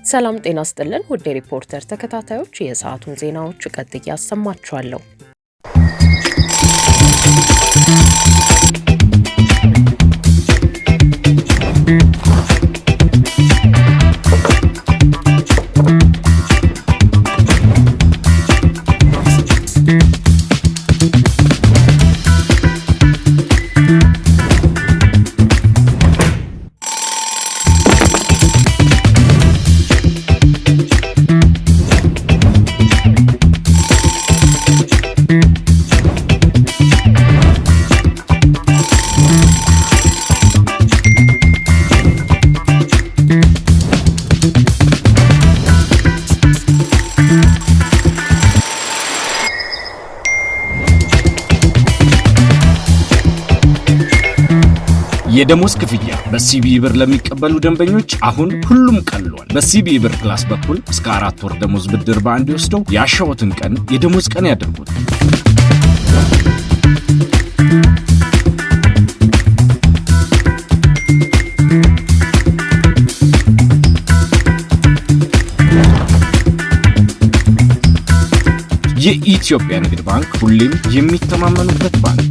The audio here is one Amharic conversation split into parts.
ሰላም ጤና ይስጥልን ውድ ሪፖርተር ተከታታዮች የሰዓቱን ዜናዎች ቀጥዬ አሰማችኋለሁ። የደሞዝ ክፍያ በሲቢኢ ብር ለሚቀበሉ ደንበኞች አሁን ሁሉም ቀልሏል። በሲቢኢ ብር ፕላስ በኩል እስከ 4 ወር ደሞዝ ብድር በአንድ ወስደው ያሻዎትን ቀን የደሞዝ ቀን ያድርጉት። የኢትዮጵያ ንግድ ባንክ ሁሌም የሚተማመኑበት ባንክ።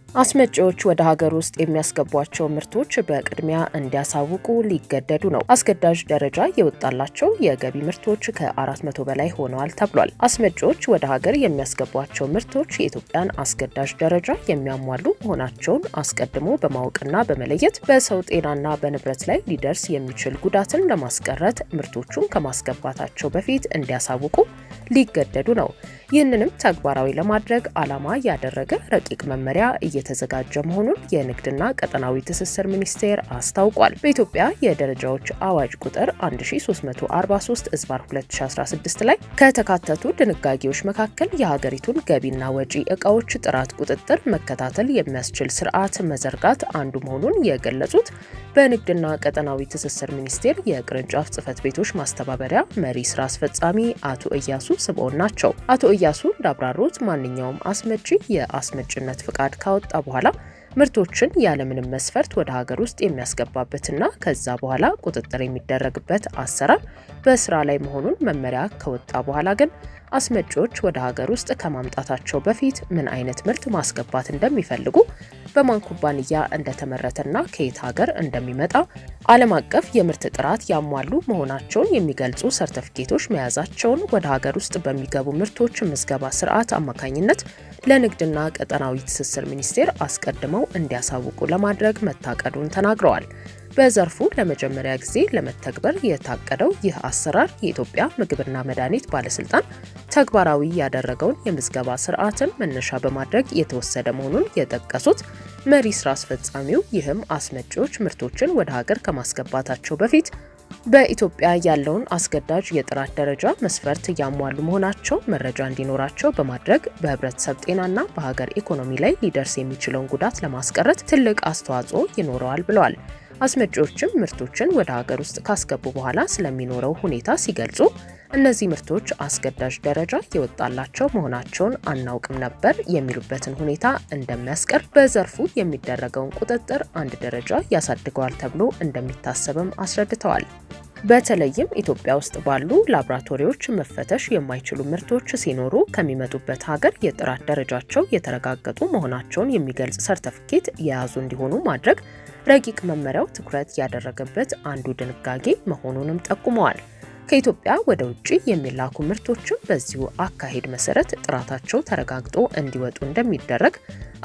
አስመጪዎች ወደ ሀገር ውስጥ የሚያስገቧቸው ምርቶች በቅድሚያ እንዲያሳውቁ ሊገደዱ ነው። አስገዳጅ ደረጃ የወጣላቸው የገቢ ምርቶች ከ400 በላይ ሆነዋል ተብሏል። አስመጪዎች ወደ ሀገር የሚያስገቧቸው ምርቶች የኢትዮጵያን አስገዳጅ ደረጃ የሚያሟሉ መሆናቸውን አስቀድሞ በማወቅና በመለየት በሰው ጤናና በንብረት ላይ ሊደርስ የሚችል ጉዳትን ለማስቀረት ምርቶቹን ከማስገባታቸው በፊት እንዲያሳውቁ ሊገደዱ ነው። ይህንንም ተግባራዊ ለማድረግ ዓላማ ያደረገ ረቂቅ መመሪያ እየተዘጋጀ መሆኑን የንግድና ቀጠናዊ ትስስር ሚኒስቴር አስታውቋል። በኢትዮጵያ የደረጃዎች አዋጅ ቁጥር 1343/2016 ላይ ከተካተቱ ድንጋጌዎች መካከል የሀገሪቱን ገቢና ወጪ ዕቃዎች ጥራት ቁጥጥር መከታተል የሚያስችል ስርዓት መዘርጋት አንዱ መሆኑን የገለጹት በንግድና ቀጠናዊ ትስስር ሚኒስቴር የቅርንጫፍ ጽህፈት ቤቶች ማስተባበሪያ መሪ ስራ አስፈጻሚ አቶ እያሱ ስብኦን ናቸው። አቶ እያሱ እንዳብራሩት ማንኛውም አስመጪ የአስመጭነት ፍቃድ ካወጣ በኋላ ምርቶችን ያለምንም መስፈርት ወደ ሀገር ውስጥ የሚያስገባበትና ከዛ በኋላ ቁጥጥር የሚደረግበት አሰራር በስራ ላይ መሆኑን መመሪያ ከወጣ በኋላ ግን አስመጪዎች ወደ ሀገር ውስጥ ከማምጣታቸው በፊት ምን አይነት ምርት ማስገባት እንደሚፈልጉ፣ በማን ኩባንያ እንደተመረተና ከየት ሀገር እንደሚመጣ፣ ዓለም አቀፍ የምርት ጥራት ያሟሉ መሆናቸውን የሚገልጹ ሰርቲፊኬቶች መያዛቸውን ወደ ሀገር ውስጥ በሚገቡ ምርቶች ምዝገባ ስርዓት አማካኝነት ለንግድና ቀጠናዊ ትስስር ሚኒስቴር አስቀድመው እንዲያሳውቁ ለማድረግ መታቀዱን ተናግረዋል። በዘርፉ ለመጀመሪያ ጊዜ ለመተግበር የታቀደው ይህ አሰራር የኢትዮጵያ ምግብና መድኃኒት ባለስልጣን ተግባራዊ ያደረገውን የምዝገባ ስርዓትን መነሻ በማድረግ የተወሰደ መሆኑን የጠቀሱት መሪ ስራ አስፈጻሚው ይህም አስመጪዎች ምርቶችን ወደ ሀገር ከማስገባታቸው በፊት በኢትዮጵያ ያለውን አስገዳጅ የጥራት ደረጃ መስፈርት ያሟሉ መሆናቸው መረጃ እንዲኖራቸው በማድረግ በህብረተሰብ ጤናና በሀገር ኢኮኖሚ ላይ ሊደርስ የሚችለውን ጉዳት ለማስቀረት ትልቅ አስተዋጽኦ ይኖረዋል ብለዋል። አስመጪዎችም ምርቶችን ወደ ሀገር ውስጥ ካስገቡ በኋላ ስለሚኖረው ሁኔታ ሲገልጹ እነዚህ ምርቶች አስገዳጅ ደረጃ የወጣላቸው መሆናቸውን አናውቅም ነበር የሚሉበትን ሁኔታ እንደሚያስቀር፣ በዘርፉ የሚደረገውን ቁጥጥር አንድ ደረጃ ያሳድገዋል ተብሎ እንደሚታሰብም አስረድተዋል። በተለይም ኢትዮጵያ ውስጥ ባሉ ላቦራቶሪዎች መፈተሽ የማይችሉ ምርቶች ሲኖሩ ከሚመጡበት ሀገር የጥራት ደረጃቸው የተረጋገጡ መሆናቸውን የሚገልጽ ሰርቲፊኬት የያዙ እንዲሆኑ ማድረግ ረቂቅ መመሪያው ትኩረት ያደረገበት አንዱ ድንጋጌ መሆኑንም ጠቁመዋል። ከኢትዮጵያ ወደ ውጭ የሚላኩ ምርቶችም በዚሁ አካሄድ መሰረት ጥራታቸው ተረጋግጦ እንዲወጡ እንደሚደረግ፣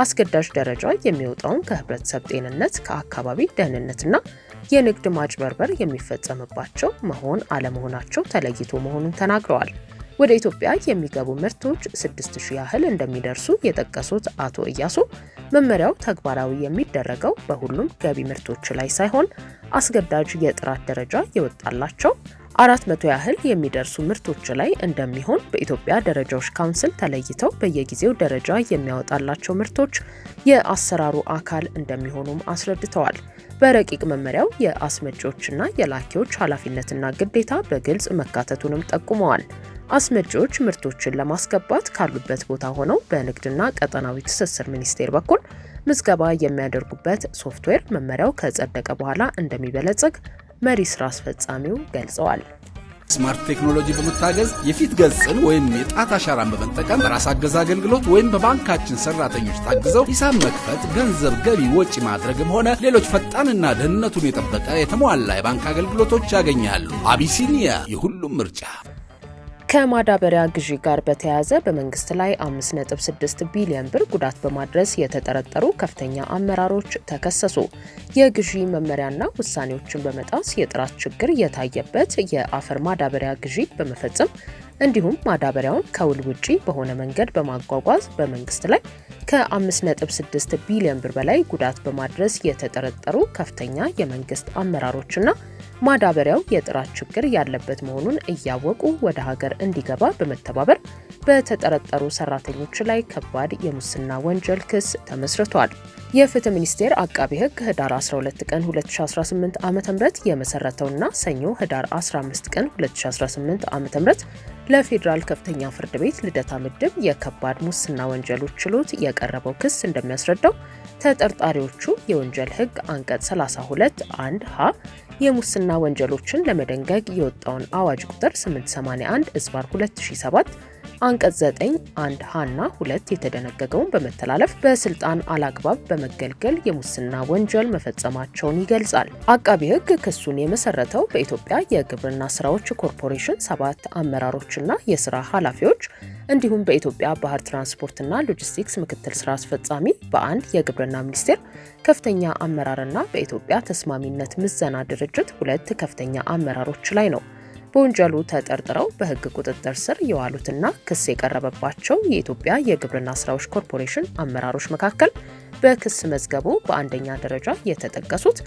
አስገዳጅ ደረጃ የሚወጣውን ከህብረተሰብ ጤንነት፣ ከአካባቢ ደህንነትና የንግድ ማጭበርበር የሚፈጸምባቸው መሆን አለመሆናቸው ተለይቶ መሆኑን ተናግረዋል። ወደ ኢትዮጵያ የሚገቡ ምርቶች 6000 ያህል እንደሚደርሱ የጠቀሱት አቶ እያሱ መመሪያው ተግባራዊ የሚደረገው በሁሉም ገቢ ምርቶች ላይ ሳይሆን አስገዳጅ የጥራት ደረጃ የወጣላቸው 400 ያህል የሚደርሱ ምርቶች ላይ እንደሚሆን፣ በኢትዮጵያ ደረጃዎች ካውንስል ተለይተው በየጊዜው ደረጃ የሚያወጣላቸው ምርቶች የአሰራሩ አካል እንደሚሆኑም አስረድተዋል። በረቂቅ መመሪያው የአስመጪዎችና የላኪዎች ኃላፊነትና ግዴታ በግልጽ መካተቱንም ጠቁመዋል። አስመጪዎች ምርቶችን ለማስገባት ካሉበት ቦታ ሆነው በንግድና ቀጠናዊ ትስስር ሚኒስቴር በኩል ምዝገባ የሚያደርጉበት ሶፍትዌር መመሪያው ከጸደቀ በኋላ እንደሚበለጽግ መሪ ስራ አስፈጻሚው ገልጸዋል። ስማርት ቴክኖሎጂ በመታገዝ የፊት ገጽን ወይም የጣት አሻራን በመጠቀም በራስ አገዝ አገልግሎት ወይም በባንካችን ሰራተኞች ታግዘው ሂሳብ መክፈት፣ ገንዘብ ገቢ ወጪ ማድረግም ሆነ ሌሎች ፈጣንና ደህንነቱን የጠበቀ የተሟላ የባንክ አገልግሎቶች ያገኛሉ። አቢሲኒያ የሁሉም ምርጫ። ከማዳበሪያ ግዢ ጋር በተያያዘ በመንግስት ላይ 5.6 ቢሊዮን ብር ጉዳት በማድረስ የተጠረጠሩ ከፍተኛ አመራሮች ተከሰሱ። የግዢ መመሪያና ውሳኔዎችን በመጣስ የጥራት ችግር የታየበት የአፈር ማዳበሪያ ግዢ በመፈጸም እንዲሁም ማዳበሪያውን ከውል ውጪ በሆነ መንገድ በማጓጓዝ በመንግስት ላይ ከ5.6 ቢሊዮን ብር በላይ ጉዳት በማድረስ የተጠረጠሩ ከፍተኛ የመንግስት አመራሮችና ማዳበሪያው የጥራት ችግር ያለበት መሆኑን እያወቁ ወደ ሀገር እንዲገባ በመተባበር በተጠረጠሩ ሰራተኞች ላይ ከባድ የሙስና ወንጀል ክስ ተመስርቷል። የፍትህ ሚኒስቴር አቃቤ ሕግ ህዳር 12 ቀን 2018 ዓ.ም የመሰረተውና ሰኞ ህዳር 15 ቀን 2018 ዓ.ም ለፌዴራል ከፍተኛ ፍርድ ቤት ልደታ ምድብ የከባድ ሙስና ወንጀሎች ችሎት የቀረበው ክስ እንደሚያስረዳው ተጠርጣሪዎቹ የወንጀል ሕግ አንቀጽ 32 1 ሀ የሙስና ወንጀሎችን ለመደንገግ የወጣውን አዋጅ ቁጥር 881/2007 አንቀጽ 9 1 ሀና 2 የተደነገገውን በመተላለፍ በስልጣን አላግባብ በመገልገል የሙስና ወንጀል መፈጸማቸውን ይገልጻል። አቃቤ ሕግ ክሱን የመሰረተው በኢትዮጵያ የግብርና ስራዎች ኮርፖሬሽን 7 አመራሮችና የስራ ኃላፊዎች እንዲሁም በኢትዮጵያ ባህር ትራንስፖርትና ሎጂስቲክስ ምክትል ስራ አስፈጻሚ በአንድ የግብርና ሚኒስቴር ከፍተኛ አመራርና በኢትዮጵያ ተስማሚነት ምዘና ድርጅት 2 ከፍተኛ አመራሮች ላይ ነው። በወንጀሉ ተጠርጥረው በህግ ቁጥጥር ስር የዋሉትና ክስ የቀረበባቸው የኢትዮጵያ የግብርና ስራዎች ኮርፖሬሽን አመራሮች መካከል በክስ መዝገቡ በአንደኛ ደረጃ የተጠቀሱት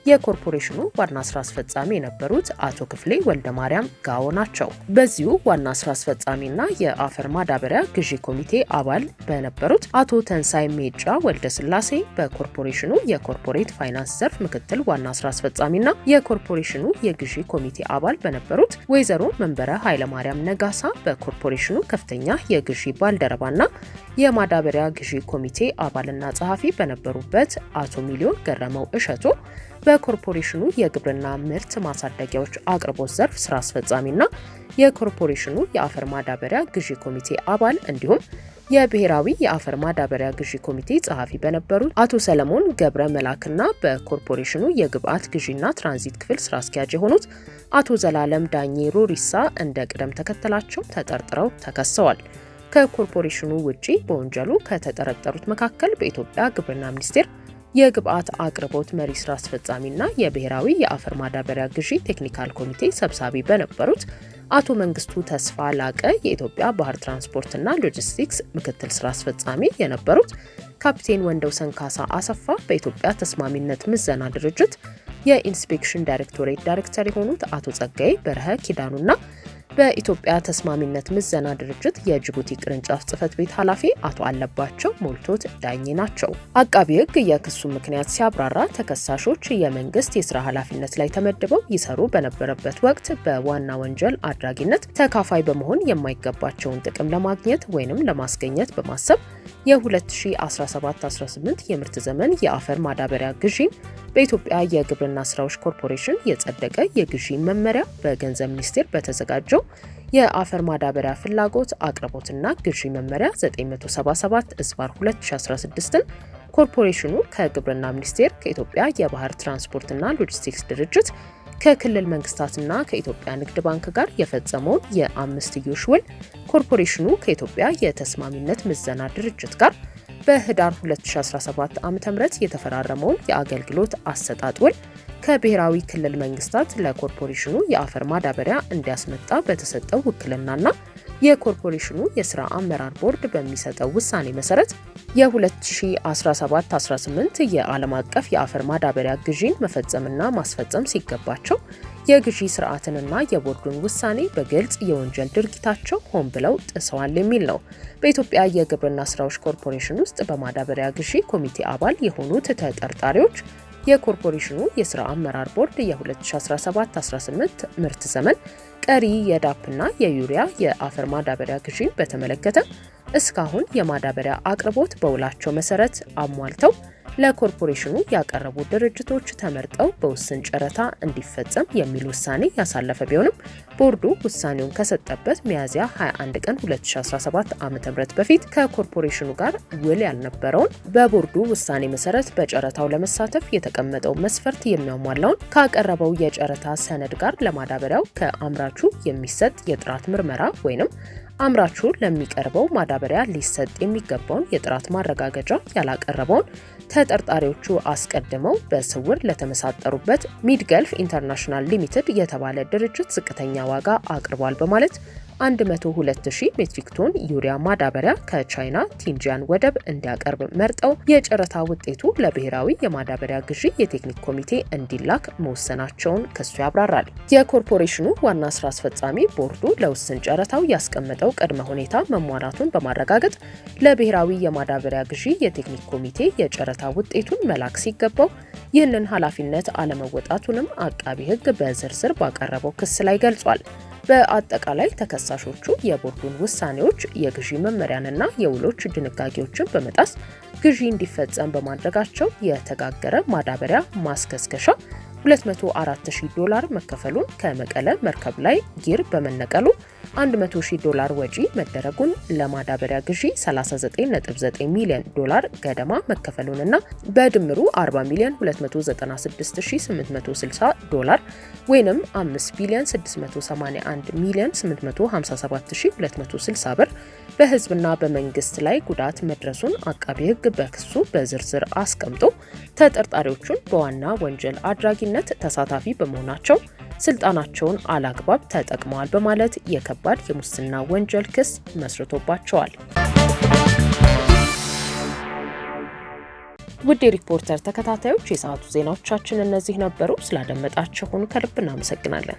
የኮርፖሬሽኑ ዋና ስራ አስፈጻሚ የነበሩት አቶ ክፍሌ ወልደማርያም ጋዎ ናቸው። በዚሁ ዋና ስራ አስፈጻሚና የአፈር ማዳበሪያ ግዢ ኮሚቴ አባል በነበሩት አቶ ተንሳይ ሜጫ ወልደስላሴ በኮርፖሬሽኑ የኮርፖሬት ፋይናንስ ዘርፍ ምክትል ዋና ስራ አስፈጻሚና የኮርፖሬሽኑ የግዢ ኮሚቴ አባል በነበሩት ወይዘሮ መንበረ ኃይለማርያም ነጋሳ በኮርፖሬሽኑ ከፍተኛ የግዢ ባልደረባና የማዳበሪያ ግዢ ኮሚቴ አባልና ጸሐፊ በነበሩበት አቶ ሚሊዮን ገረመው እሸቶ በኮርፖሬሽኑ የግብርና ምርት ማሳደጊያዎች አቅርቦት ዘርፍ ስራ አስፈጻሚና የኮርፖሬሽኑ የአፈር ማዳበሪያ ግዢ ኮሚቴ አባል እንዲሁም የብሔራዊ የአፈር ማዳበሪያ ግዢ ኮሚቴ ጸሐፊ በነበሩት አቶ ሰለሞን ገብረ መላክና በኮርፖሬሽኑ የግብአት ግዢና ትራንዚት ክፍል ስራ አስኪያጅ የሆኑት አቶ ዘላለም ዳኜ ሮሪሳ እንደ ቅደም ተከተላቸው ተጠርጥረው ተከሰዋል። ከኮርፖሬሽኑ ውጪ በወንጀሉ ከተጠረጠሩት መካከል በኢትዮጵያ ግብርና ሚኒስቴር የግብአት አቅርቦት መሪ ስራ አስፈጻሚና የብሔራዊ የአፈር ማዳበሪያ ግዢ ቴክኒካል ኮሚቴ ሰብሳቢ በነበሩት አቶ መንግስቱ ተስፋ ላቀ፣ የኢትዮጵያ ባህር ትራንስፖርትና ሎጂስቲክስ ምክትል ስራ አስፈጻሚ የነበሩት ካፕቴን ወንደውሰን ካሳ አሰፋ፣ በኢትዮጵያ ተስማሚነት ምዘና ድርጅት የኢንስፔክሽን ዳይሬክቶሬት ዳይሬክተር የሆኑት አቶ ጸጋዬ በረሀ ኪዳኑና በኢትዮጵያ ተስማሚነት ምዘና ድርጅት የጅቡቲ ቅርንጫፍ ጽህፈት ቤት ኃላፊ አቶ አለባቸው ሞልቶት ዳኜ ናቸው። አቃቢ ሕግ የክሱ ምክንያት ሲያብራራ ተከሳሾች የመንግስት የስራ ኃላፊነት ላይ ተመድበው ይሰሩ በነበረበት ወቅት በዋና ወንጀል አድራጊነት ተካፋይ በመሆን የማይገባቸውን ጥቅም ለማግኘት ወይንም ለማስገኘት በማሰብ የ2017-18 የምርት ዘመን የአፈር ማዳበሪያ ግዢን በኢትዮጵያ የግብርና ስራዎች ኮርፖሬሽን የጸደቀ የግዢ መመሪያ በገንዘብ ሚኒስቴር በተዘጋጀው የአፈር ማዳበሪያ ፍላጎት አቅርቦትና ግዢ መመሪያ 977/2016 ኮርፖሬሽኑ ከግብርና ሚኒስቴር፣ ከኢትዮጵያ የባህር ትራንስፖርትና ሎጂስቲክስ ድርጅት፣ ከክልል መንግስታትና ከኢትዮጵያ ንግድ ባንክ ጋር የፈጸመውን የአምስትዮሽ ውል ኮርፖሬሽኑ ከኢትዮጵያ የተስማሚነት ምዘና ድርጅት ጋር በህዳር 2017 ዓ.ም የተፈራረመውን የአገልግሎት አሰጣጥ ውል ከብሔራዊ ክልል መንግስታት ለኮርፖሬሽኑ የአፈር ማዳበሪያ እንዲያስመጣ በተሰጠው ውክልናና የኮርፖሬሽኑ የስራ አመራር ቦርድ በሚሰጠው ውሳኔ መሰረት የ2017-18 የዓለም አቀፍ የአፈር ማዳበሪያ ግዢን መፈጸምና ማስፈጸም ሲገባቸው የግዢ ስርዓትንና የቦርዱን ውሳኔ በግልጽ የወንጀል ድርጊታቸው ሆን ብለው ጥሰዋል የሚል ነው። በኢትዮጵያ የግብርና ስራዎች ኮርፖሬሽን ውስጥ በማዳበሪያ ግዢ ኮሚቴ አባል የሆኑት ተጠርጣሪዎች የኮርፖሬሽኑ የስራ አመራር ቦርድ የ2017-18 ምርት ዘመን ቀሪ የዳፕና የዩሪያ የአፈር ማዳበሪያ ግዢን በተመለከተ እስካሁን የማዳበሪያ አቅርቦት በውላቸው መሰረት አሟልተው ለኮርፖሬሽኑ ያቀረቡ ድርጅቶች ተመርጠው በውስን ጨረታ እንዲፈጸም የሚል ውሳኔ ያሳለፈ ቢሆንም ቦርዱ ውሳኔውን ከሰጠበት ሚያዝያ 21 ቀን 2017 ዓ.ም በፊት ከኮርፖሬሽኑ ጋር ውል ያልነበረውን በቦርዱ ውሳኔ መሰረት በጨረታው ለመሳተፍ የተቀመጠው መስፈርት የሚያሟላውን ካቀረበው የጨረታ ሰነድ ጋር ለማዳበሪያው ከአምራቹ የሚሰጥ የጥራት ምርመራ ወይንም አምራቹ ለሚቀርበው ማዳበሪያ ሊሰጥ የሚገባውን የጥራት ማረጋገጫ ያላቀረበውን ተጠርጣሪዎቹ አስቀድመው በስውር ለተመሳጠሩበት ሚድገልፍ ኢንተርናሽናል ሊሚትድ የተባለ ድርጅት ዝቅተኛ ዋጋ አቅርቧል በማለት 102,000 ሜትሪክ ቶን ዩሪያ ማዳበሪያ ከቻይና ቲንጂያን ወደብ እንዲያቀርብ መርጠው የጨረታ ውጤቱ ለብሔራዊ የማዳበሪያ ግዢ የቴክኒክ ኮሚቴ እንዲላክ መወሰናቸውን ክሱ ያብራራል። የኮርፖሬሽኑ ዋና ስራ አስፈጻሚ ቦርዱ ለውስን ጨረታው ያስቀመጠው ቅድመ ሁኔታ መሟላቱን በማረጋገጥ ለብሔራዊ የማዳበሪያ ግዢ የቴክኒክ ኮሚቴ የጨረታ ውጤቱን መላክ ሲገባው ይህንን ኃላፊነት አለመወጣቱንም አቃቢ ሕግ በዝርዝር ባቀረበው ክስ ላይ ገልጿል። በአጠቃላይ ተከሳሾቹ የቦርዱን ውሳኔዎች የግዢ መመሪያንና የውሎች ድንጋጌዎችን በመጣስ ግዢ እንዲፈጸም በማድረጋቸው የተጋገረ ማዳበሪያ ማስከስከሻ $204,000 መከፈሉን፣ ከመቀለ መርከብ ላይ ጊር በመነቀሉ $100,000 ወጪ መደረጉን፣ ለማዳበሪያ ግዢ $39.9 ሚሊዮን ገደማ መከፈሉንና በድምሩ $40,296,860 ወይንም $5,681,857,260 ብር በህዝብና በመንግስት ላይ ጉዳት መድረሱን አቃቢ ሕግ በክሱ በዝርዝር አስቀምጦ ተጠርጣሪዎቹን በዋና ወንጀል አድራጊነት ተሳታፊ በመሆናቸው ስልጣናቸውን አላግባብ ተጠቅመዋል በማለት የከባድ የሙስና ወንጀል ክስ መስርቶባቸዋል። ውድ የሪፖርተር ተከታታዮች የሰዓቱ ዜናዎቻችን እነዚህ ነበሩ። ስላደመጣችሁን ከልብ እናመሰግናለን።